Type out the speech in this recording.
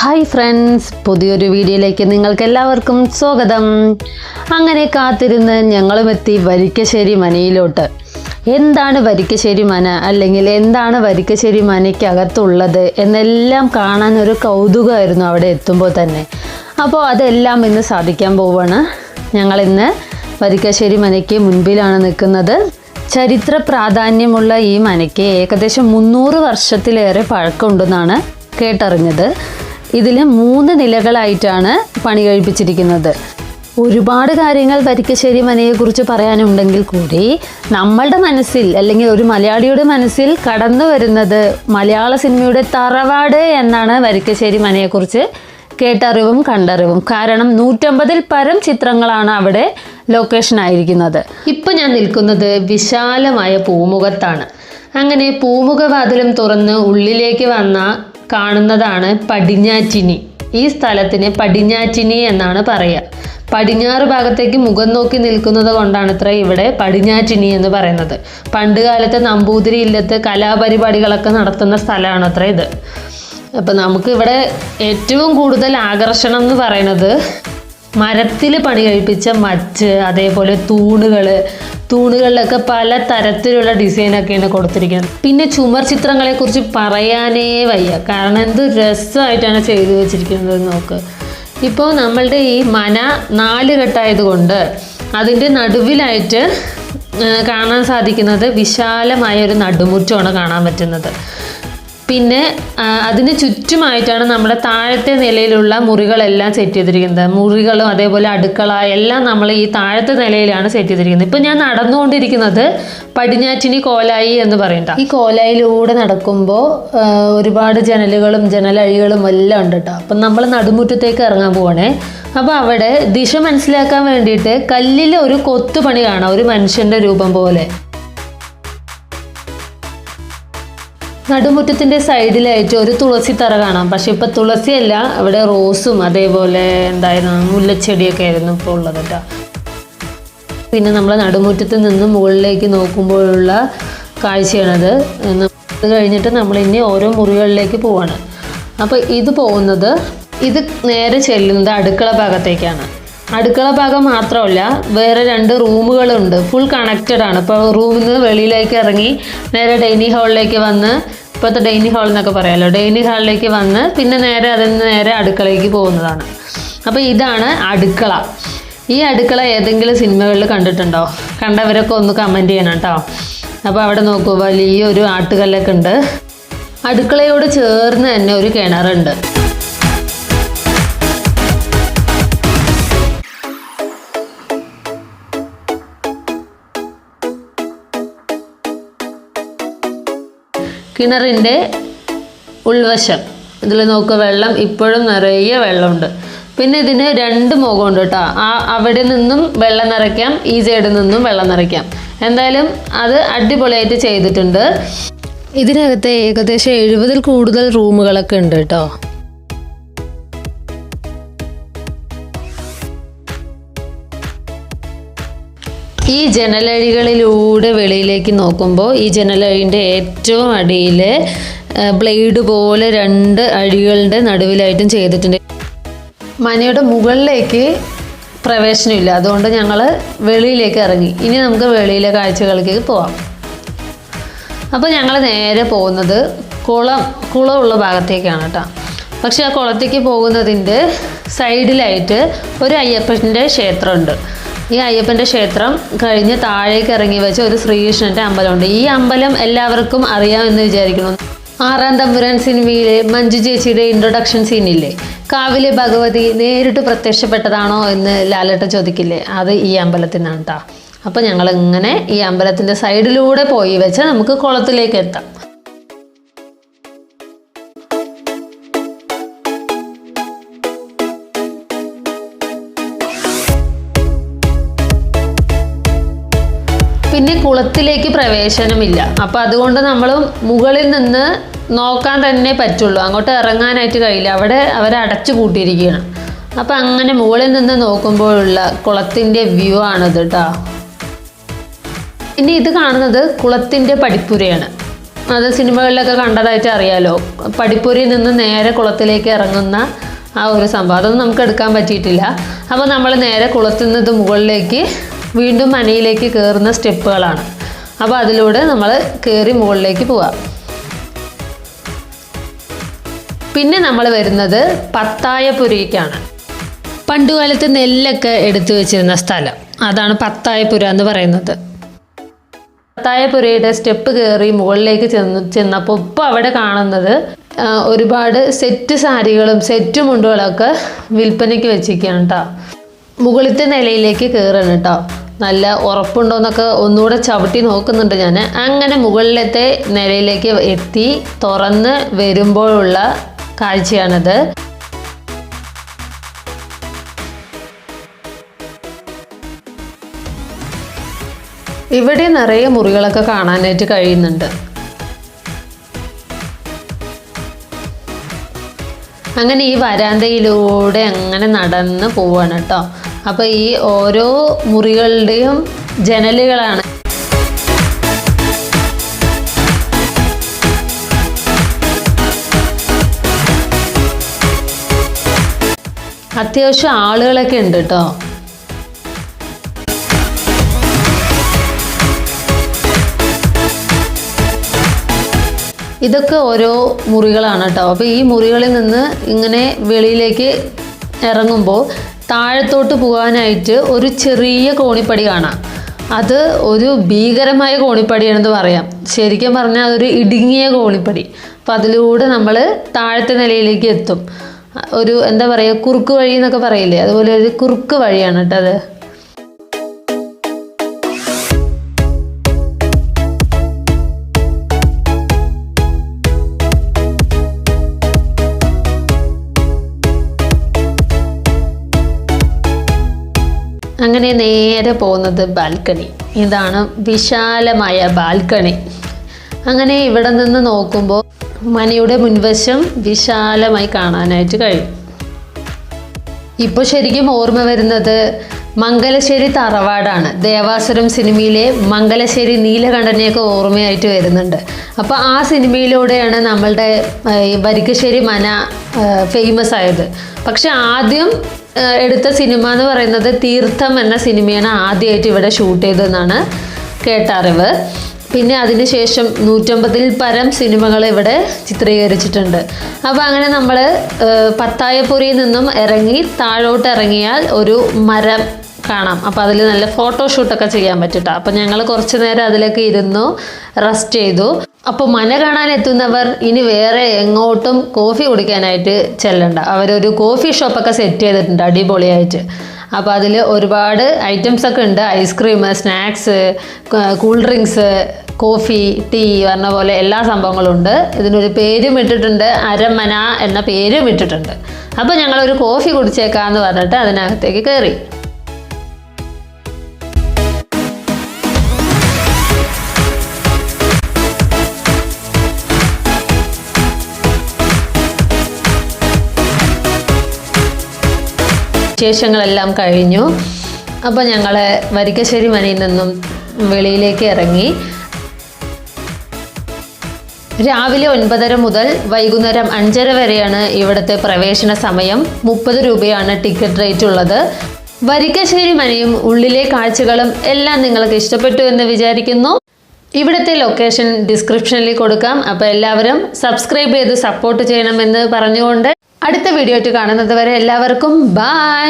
Hi friends, പുതിയൊരു വീഡിയോയിലേക്ക് നിങ്ങൾക്ക് എല്ലാവർക്കും സ്വാഗതം. അങ്ങനെ കാത്തിരുന്ന് ഞങ്ങളും എത്തി വരിക്കശ്ശേരി മനയിലോട്ട്. എന്താണ് വരിക്കശ്ശേരി മന, അല്ലെങ്കിൽ എന്താണ് വരിക്കശ്ശേരി മനയ്ക്കകത്തുള്ളത് എന്നെല്ലാം കാണാൻ ഒരു കൗതുകമായിരുന്നു അവിടെ എത്തുമ്പോൾ തന്നെ. അപ്പോൾ അതെല്ലാം ഇന്ന് സാധിക്കാൻ പോവുകയാണ്. ഞങ്ങളിന്ന് വരിക്കശ്ശേരി മനയ്ക്ക് മുൻപിലാണ് നിൽക്കുന്നത്. ചരിത്ര പ്രാധാന്യമുള്ള ഈ മനയ്ക്ക് ഏകദേശം 300 വർഷത്തിലേറെ പഴക്കമുണ്ടെന്നാണ് കേട്ടറിഞ്ഞത്. ഇതിൽ 3 നിലകളായിട്ടാണ് പണി കഴിപ്പിച്ചിരിക്കുന്നത്. ഒരുപാട് കാര്യങ്ങൾ വരിക്കശ്ശേരി മനയെക്കുറിച്ച് പറയാനുണ്ടെങ്കിൽ കൂടി നമ്മളുടെ മനസ്സിൽ, അല്ലെങ്കിൽ ഒരു മലയാളിയുടെ മനസ്സിൽ കടന്നു വരുന്നത് മലയാള സിനിമയുടെ തറവാട് എന്നാണ് വരിക്കശ്ശേരി മനയെക്കുറിച്ച് കേട്ടറിവും കണ്ടറിവും. കാരണം 150ൽ പരം ചിത്രങ്ങളാണ് അവിടെ ലൊക്കേഷൻ ആയിരിക്കുന്നത്. ഇപ്പം ഞാൻ നിൽക്കുന്നത് വിശാലമായ പൂമുഖത്താണ്. അങ്ങനെ പൂമുഖവാതിലും തുറന്ന് ഉള്ളിലേക്ക് വന്ന കാണുന്നതാണ് പടിഞ്ഞാറ്റിനി. ഈ സ്ഥലത്തിന് പടിഞ്ഞാറ്റിനി എന്നാണ് പറയുക. പടിഞ്ഞാറ് ഭാഗത്തേക്ക് മുഖം നോക്കി നിൽക്കുന്നത് കൊണ്ടാണ് ഇത്ര ഇവിടെ പടിഞ്ഞാറ്റിനി എന്ന് പറയുന്നത്. പണ്ട് കാലത്ത് നമ്പൂതിരി ഇല്ലത്ത് കലാപരിപാടികളൊക്കെ നടത്തുന്ന സ്ഥലമാണ് അത്ര ഇത്. അപ്പം നമുക്കിവിടെ ഏറ്റവും കൂടുതൽ ആകർഷണം എന്ന് പറയുന്നത് മരത്തിൽ പണി കഴിപ്പിച്ച മച്ച്, അതേപോലെ തൂണുകളിലൊക്കെ പല തരത്തിലുള്ള ഡിസൈനൊക്കെയാണ് കൊടുത്തിരിക്കുന്നത്. പിന്നെ ചുമർ ചിത്രങ്ങളെക്കുറിച്ച് പറയാനേ വയ്യ, കാരണം എന്ത് രസമായിട്ടാണ് ചെയ്തു വെച്ചിരിക്കുന്നത് നോക്ക്. ഇപ്പോൾ നമ്മളുടെ ഈ മന 4 കെട്ടായതുകൊണ്ട് അതിൻ്റെ നടുവിലായിട്ട് കാണാൻ സാധിക്കുന്നത് വിശാലമായ ഒരു നടുമുറ്റമാണ് കാണാൻ പറ്റുന്നത്. പിന്നെ അതിന് ചുറ്റുമായിട്ടാണ് നമ്മുടെ താഴത്തെ നിലയിലുള്ള മുറികളെല്ലാം സെറ്റ് ചെയ്തിരിക്കുന്നത്. മുറികളും അതേപോലെ അടുക്കള എല്ലാം നമ്മൾ ഈ താഴത്തെ നിലയിലാണ് സെറ്റ് ചെയ്തിരിക്കുന്നത്. ഇപ്പം ഞാൻ നടന്നുകൊണ്ടിരിക്കുന്നത് പടിഞ്ഞാറ്റിനി കോലായി എന്ന് പറയണ്ട. ഈ കോലായിലൂടെ നടക്കുമ്പോൾ ഒരുപാട് ജനലുകളും ജനലഴികളും എല്ലാം ഉണ്ട് കേട്ടോ. അപ്പം നമ്മൾ നടുമുറ്റത്തേക്ക് ഇറങ്ങാൻ പോവാണേ. അപ്പോൾ അവിടെ ദിശ മനസ്സിലാക്കാൻ വേണ്ടിയിട്ട് കല്ലിൽ ഒരു കൊത്തുപണി കാണാം, ഒരു മനുഷ്യൻ്റെ രൂപം പോലെ. നടുമുറ്റത്തിൻ്റെ സൈഡിലായിട്ട് ഒരു തുളസി തറ കാണാം. പക്ഷെ ഇപ്പം തുളസിയല്ല, അവിടെ റോസും അതേപോലെ എന്തായിരുന്നു മുല്ലച്ചെടിയൊക്കെ ആയിരുന്നു ഇപ്പോൾ ഉള്ളത് കേട്ടോ. പിന്നെ നമ്മൾ നടുമുറ്റത്ത് നിന്ന് മുകളിലേക്ക് നോക്കുമ്പോഴുള്ള കാഴ്ചയാണത്. അത് കഴിഞ്ഞിട്ട് നമ്മൾ ഇനി ഓരോ മുറികളിലേക്ക് പോവാണ്. അപ്പോൾ ഇത് നേരെ ചെല്ലുന്നത് അടുക്കള ഭാഗത്തേക്കാണ്. അടുക്കള ഭാഗം മാത്രമല്ല, വേറെ 2 റൂമുകളുണ്ട്. ഫുൾ കണക്റ്റഡ് ആണ്. ഇപ്പോൾ റൂമിൽ നിന്ന് വെളിയിലേക്ക് ഇറങ്ങി നേരെ ഡൈനിങ് ഹാളിലേക്ക് വന്ന്, ഇപ്പോഴത്തെ ഡൈനിങ് ഹാൾ എന്നൊക്കെ പറയാമല്ലോ, ഡൈനിങ് ഹാളിലേക്ക് വന്ന് പിന്നെ നേരെ അടുക്കളയ്ക്ക് പോകുന്നതാണ്. അപ്പോൾ ഇതാണ് അടുക്കള. ഈ അടുക്കള ഏതെങ്കിലും സിനിമകളിൽ കണ്ടിട്ടുണ്ടോ? കണ്ടവരൊക്കെ ഒന്ന് കമൻറ്റ് ചെയ്യണം കേട്ടോ. അപ്പോൾ അവിടെ നോക്കൂ, വലിയൊരു ആട്ടുകല്ലൊക്കെ ഉണ്ട്. അടുക്കളയോട് ചേർന്ന് തന്നെ ഒരു കിണറുണ്ട്. കിണറിൻ്റെ ഉൾവശം ഇതിൽ നോക്കുക, വെള്ളം ഇപ്പോഴും നിറയെ വെള്ളമുണ്ട്. പിന്നെ ഇതിന് 2 മുഖമുണ്ട് കേട്ടോ. അവിടെ നിന്നും വെള്ളം നിറയ്ക്കാം, ഈ സൈഡിൽ നിന്നും വെള്ളം നിറയ്ക്കാം. എന്തായാലും അത് അടിപൊളിയായിട്ട് ചെയ്തിട്ടുണ്ട്. ഇതിനകത്ത് ഏകദേശം 70ൽ കൂടുതൽ റൂമുകളൊക്കെ ഉണ്ട് കേട്ടോ. ഈ ജനലഴികളിലൂടെ വെളിയിലേക്ക് നോക്കുമ്പോൾ ഈ ജനലഴിൻ്റെ ഏറ്റവും അടിയിൽ ബ്ലേഡ് പോലെ 2 അഴികളുടെ നടുവിലായിട്ടും ചെയ്തിട്ടുണ്ട്. മനയുടെ മുകളിലേക്ക് പ്രവേശനമില്ല, അതുകൊണ്ട് ഞങ്ങൾ വെളിയിലേക്ക് ഇറങ്ങി. ഇനി നമുക്ക് വെളിയിലെ കാഴ്ചകളിലേക്ക് പോവാം. അപ്പോൾ ഞങ്ങൾ നേരെ പോകുന്നത് കുളമുള്ള ഭാഗത്തേക്കാണ് കേട്ടോ. പക്ഷെ ആ കുളത്തേക്ക് പോകുന്നതിൻ്റെ സൈഡിലായിട്ട് ഒരു അയ്യപ്പൻ്റെ ക്ഷേത്രമുണ്ട്. ഈ അയ്യപ്പൻ്റെ ക്ഷേത്രം കഴിഞ്ഞ് താഴേക്ക് ഇറങ്ങി വെച്ച ഒരു ശ്രീകൃഷ്ണൻ്റെ അമ്പലമുണ്ട്. ഈ അമ്പലം എല്ലാവർക്കും അറിയാമെന്ന് വിചാരിക്കണം. 6-ാം തമ്പുരാൻ സിനിമയിലെ മഞ്ജു ചേച്ചിയുടെ ഇൻട്രൊഡക്ഷൻ സീനില്ലേ, കാവിലെ ഭഗവതി നേരിട്ട് പ്രത്യക്ഷപ്പെട്ടതാണോ എന്ന് ലാലേട്ടൻ ചോദിക്കില്ലേ, അത് ഈ അമ്പലത്തിനാണ് കേട്ടോ. അപ്പോൾ ഞങ്ങളിങ്ങനെ ഈ അമ്പലത്തിൻ്റെ സൈഡിലൂടെ പോയി വെച്ചാൽ നമുക്ക് കുളത്തിലേക്ക് എത്താം. പിന്നെ കുളത്തിലേക്ക് പ്രവേശനമില്ല. അപ്പോൾ അതുകൊണ്ട് നമ്മൾ മുകളിൽ നിന്ന് നോക്കാൻ തന്നെ പറ്റുള്ളൂ, അങ്ങോട്ട് ഇറങ്ങാനായിട്ട് കഴിയില്ല. അവിടെ അവരടച്ചു പൂട്ടിയിരിക്കുകയാണ്. അപ്പം അങ്ങനെ മുകളിൽ നിന്ന് നോക്കുമ്പോഴുള്ള കുളത്തിൻ്റെ വ്യൂ ആണിത് കേട്ടോ. ഇനി ഇത് കാണുന്നത് കുളത്തിൻ്റെ പടിപ്പുരയാണ്. അത് സിനിമകളിലൊക്കെ കണ്ടതായിട്ട് അറിയാലോ, പടിപ്പുരയിൽ നിന്ന് നേരെ കുളത്തിലേക്ക് ഇറങ്ങുന്ന ആ ഒരു സംഭവം. അതൊന്നും നമുക്ക് എടുക്കാൻ പറ്റിയിട്ടില്ല. അപ്പോൾ നമ്മൾ നേരെ കുളത്തിൽ നിന്ന് മുകളിലേക്ക് വീണ്ടും മനയിലേക്ക് കയറുന്ന സ്റ്റെപ്പുകളാണ്. അപ്പോൾ അതിലൂടെ നമ്മൾ കയറി മുകളിലേക്ക് പോവാം. പിന്നെ നമ്മൾ വരുന്നത് പത്തായപുരയ്ക്കാണ്. പണ്ടുകാലത്ത് നെല്ലൊക്കെ എടുത്തു വെച്ചിരുന്ന സ്ഥലം, അതാണ് പത്തായപുര എന്ന് പറയുന്നത്. പത്തായപുരയുടെ സ്റ്റെപ്പ് കയറി മുകളിലേക്ക് ചെന്നപ്പോൾ ഇപ്പോൾ അവിടെ കാണുന്നത് ഒരുപാട് സെറ്റ് സാരികളും സെറ്റ് മുണ്ടുകളൊക്കെ വിൽപ്പനയ്ക്ക് വെച്ചിരിക്കുകയാണ് കേട്ടോ. മുകളിലത്തെ നിലയിലേക്ക് കയറണം കേട്ടോ. നല്ല ഉറപ്പുണ്ടോയെന്നൊക്കെ ഒന്നുകൂടെ ചവിട്ടി നോക്കുന്നുണ്ട് ഞാൻ. അങ്ങനെ മുകളിലത്തെ നിലയിലേക്ക് എത്തി തുറന്ന് വരുമ്പോഴുള്ള കാഴ്ചയാണിത്. ഇവിടെ നിറയെ മുറികളൊക്കെ കാണാനായിട്ട് കഴിയുന്നുണ്ട്. അങ്ങനെ ഈ വരാന്തയിലൂടെ അങ്ങനെ നടന്ന് പോവാണ് കേട്ടോ. അപ്പോൾ ഈ ഓരോ മുറികളുടെയും ജനലുകളാണ്. അത്യാവശ്യം ആളുകളൊക്കെ ഉണ്ട് കേട്ടോ. ഇതൊക്കെ ഓരോ മുറികളാണ് കേട്ടോ. അപ്പോൾ ഈ മുറികളിൽ നിന്ന് ഇങ്ങനെ വെളിയിലേക്ക് ഇറങ്ങുമ്പോൾ താഴത്തോട്ട് പോകാനായിട്ട് ഒരു ചെറിയ കോണിപ്പടി കാണാം. അത് ഒരു ഭീകരമായ കോണിപ്പടിയാണെന്ന് പറയാം. ശരിക്കും പറഞ്ഞാൽ അതൊരു ഇടുങ്ങിയ കോണിപ്പടി. അപ്പോൾ അതിലൂടെ നമ്മൾ താഴത്തെ നിലയിലേക്ക് എത്തും. ഒരു എന്താ പറയുക, കുറുക്ക് വഴി എന്നൊക്കെ പറയില്ലേ, അതുപോലെ ഒരു കുറുക്ക് വഴിയാണ് കേട്ടോ അത്. അങ്ങനെ നേരെ പോകുന്നത് ബാൽക്കണി. ഇതാണ് വിശാലമായ ബാൽക്കണി. അങ്ങനെ ഇവിടെ നിന്ന് നോക്കുമ്പോൾ മനയുടെ മുൻവശം വിശാലമായി കാണാനായിട്ട് കഴിയും. ഇപ്പോൾ ശരിക്കും ഓർമ്മ വരുന്നത് മംഗലശ്ശേരി തറവാടാണ്. ദേവാസുരം സിനിമയിലെ മംഗലശ്ശേരി നീലകണ്ഠനെയൊക്കെ ഓർമ്മയായിട്ട് വരുന്നുണ്ട്. അപ്പോൾ ആ സിനിമയിലൂടെയാണ് നമ്മളുടെ വരിക്കശ്ശേരി മന ഫേമസ് ആയത്. പക്ഷെ ആദ്യം എടുത്ത സിനിമ എന്ന് പറയുന്നത് തീർത്ഥം എന്ന സിനിമയാണ് ആദ്യമായിട്ട് ഇവിടെ ഷൂട്ട് ചെയ്തതെന്നാണ് കേട്ടറിവ്. പിന്നെ അതിനുശേഷം 150-ൽ പരം സിനിമകൾ ഇവിടെ ചിത്രീകരിച്ചിട്ടുണ്ട്. അപ്പോൾ അങ്ങനെ നമ്മൾ പത്തായപുരയിൽ നിന്നും ഇറങ്ങി താഴോട്ട് ഇറങ്ങിയാൽ ഒരു മരം കാണാം. അപ്പോൾ അതിൽ നല്ല ഫോട്ടോഷൂട്ടൊക്കെ ചെയ്യാൻ പറ്റിട്ടോ. അപ്പോൾ ഞങ്ങൾ കുറച്ച് നേരം അതിലൊക്കെ ഇരുന്നു റെസ്റ്റ് ചെയ്തു. അപ്പോൾ മന കാണാൻ എത്തുന്നവർ ഇനി വേറെ എങ്ങോട്ടും കോഫി കുടിക്കാനായിട്ട് ചെല്ലണ്ട. അവരൊരു കോഫി ഷോപ്പൊക്കെ സെറ്റ് ചെയ്തിട്ടുണ്ട് അടിപൊളിയായിട്ട്. അപ്പോൾ അതിൽ ഒരുപാട് ഐറ്റംസ് ഒക്കെ ഉണ്ട്. Ice cream, snacks, cool drinks, coffee, tea പറഞ്ഞ പോലെ എല്ലാ സംഭവങ്ങളും ഉണ്ട്. ഇതിനൊരു പേരും ഇട്ടിട്ടുണ്ട്, അരമന എന്ന പേരും ഇട്ടിട്ടുണ്ട്. അപ്പോൾ ഞങ്ങളൊരു കോഫി കുടിച്ചേക്കാമെന്ന് പറഞ്ഞിട്ട് അതിനകത്തേക്ക് കയറി. വിശേഷങ്ങളെല്ലാം കഴിഞ്ഞു. അപ്പോൾ ഞങ്ങൾ വരിക്കശ്ശേരി മനയിൽ നിന്നും വെളിയിലേക്ക് ഇറങ്ങി. രാവിലെ 9:30 മുതൽ വൈകുന്നേരം 5:30 വരെയാണ് ഇവിടുത്തെ പ്രവേശന സമയം. 30 രൂപയാണ് ടിക്കറ്റ് റേറ്റ് ഉള്ളത്. വരിക്കശ്ശേരി മനയും ഉള്ളിലെ കാഴ്ചകളും എല്ലാം നിങ്ങൾക്ക് ഇഷ്ടപ്പെട്ടു എന്ന് വിചാരിക്കുന്നു. ഇവിടുത്തെ ലൊക്കേഷൻ ഡിസ്ക്രിപ്ഷനിൽ കൊടുക്കാം. അപ്പോൾ എല്ലാവരും സബ്സ്ക്രൈബ് ചെയ്ത് സപ്പോർട്ട് ചെയ്യണമെന്ന് പറഞ്ഞുകൊണ്ട് അടുത്ത വീഡിയോ ആയിട്ട് കാണുന്നത് വരെ എല്ലാവർക്കും ബൈ.